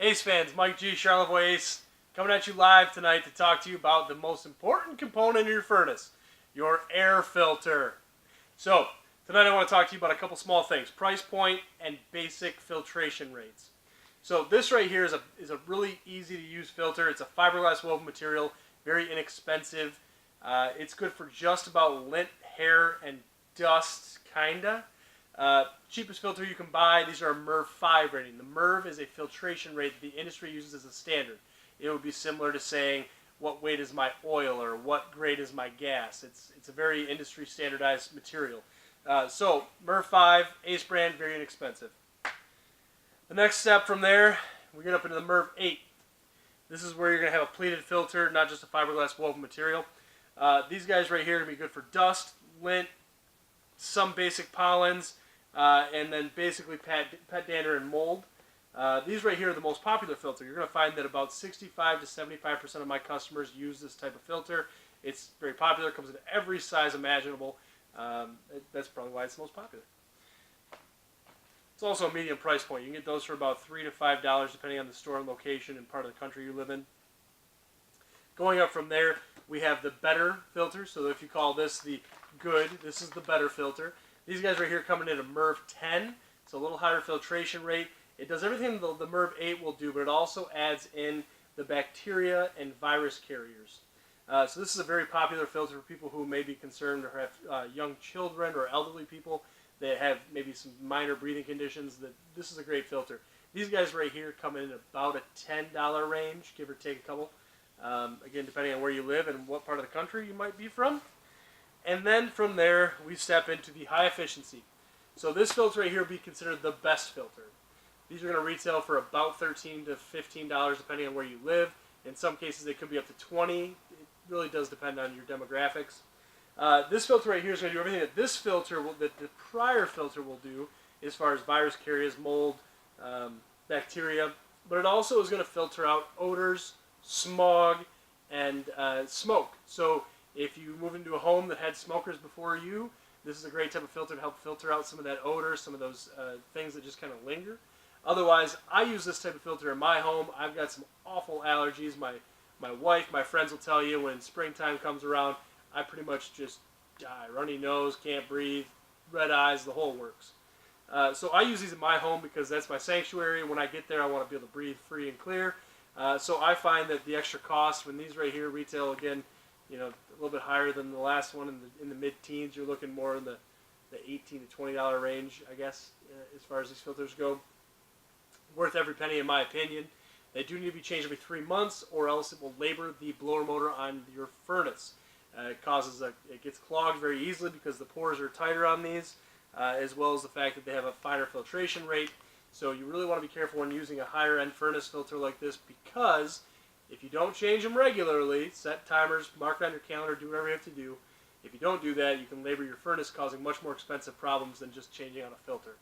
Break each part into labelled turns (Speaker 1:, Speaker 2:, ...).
Speaker 1: Ace fans, Mike G, Charlevoix Ace, coming at you live tonight to talk to you about the most important component in your furnace, your air filter. So, tonight I want to talk to you about a couple small things, price point and basic filtration rates. So this right here is a really easy to use filter. It's a fiberglass woven material, very inexpensive. It's good for just about lint, hair, and dust, kinda. Cheapest filter you can buy, these are a Merv 5 rating. The Merv is a filtration rate that the industry uses as a standard. It would be similar to saying, what weight is my oil or what grade is my gas. It's a very industry standardized material. So Merv 5, Ace brand, very inexpensive. The next step from there, we get up into the Merv 8. This is where you're going to have a pleated filter, not just a fiberglass woven material. These guys right here are going to be good for dust, lint, some basic pollens, and then basically pet dander and mold. These right here are the most popular filter. You're going to find that about 65 to 75% of my customers use this type of filter. It's very popular, comes in every size imaginable. That's probably why it's the most popular. It's also a medium price point. You can get those for about $3 to $5 depending on the store and location and part of the country you live in. Going up from there, we have the better filter. So if you call this the good, this is the better filter. These guys right here coming in a Merv 10. It's a little higher filtration rate. It does everything the Merv 8 will do, but it also adds in the bacteria and virus carriers. So this is a very popular filter for people who may be concerned or have young children or elderly people that have maybe some minor breathing conditions. This is a great filter. These guys right here come in about a $10 range, give or take a couple. Again, depending on where you live and what part of the country you might be from. And then from there, we step into the high efficiency. So this filter right here would be considered the best filter. These are going to retail for about $13 to $15 depending on where you live. In some cases, they could be up to $20. It really does depend on your demographics. This filter right here is going to do everything that this filter, that the prior filter will do as far as virus carriers, mold, bacteria. But it also is going to filter out odors, smog, and smoke. So if you move into a home that had smokers before you, this is a great type of filter to help filter out some of that odor, some of those things that just kind of linger. Otherwise, I use this type of filter in my home. I've got some awful allergies. My wife, my friends will tell you when springtime comes around, I pretty much just die. Runny nose, can't breathe, red eyes, the whole works. So I use these in my home because that's my sanctuary. When I get there, I want to be able to breathe free and clear. So I find that the extra cost, when these right here retail, again, you know, a little bit higher than the last one in the mid-teens, you're looking more in the $18 to $20 range, I guess, as far as these filters go. Worth every penny, in my opinion. They do need to be changed every 3 months, or else it will labor the blower motor on your furnace. It gets clogged very easily because the pores are tighter on these, as well as the fact that they have a finer filtration rate. So you really want to be careful when using a higher end furnace filter like this, because if you don't change them regularly, set timers, mark it on your calendar, do whatever you have to do. If you don't do that, you can labor your furnace, causing much more expensive problems than just changing out a filter.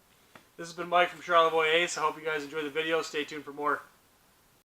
Speaker 1: This has been Mike from Charlevoix Ace. I hope you guys enjoyed the video. Stay tuned for more.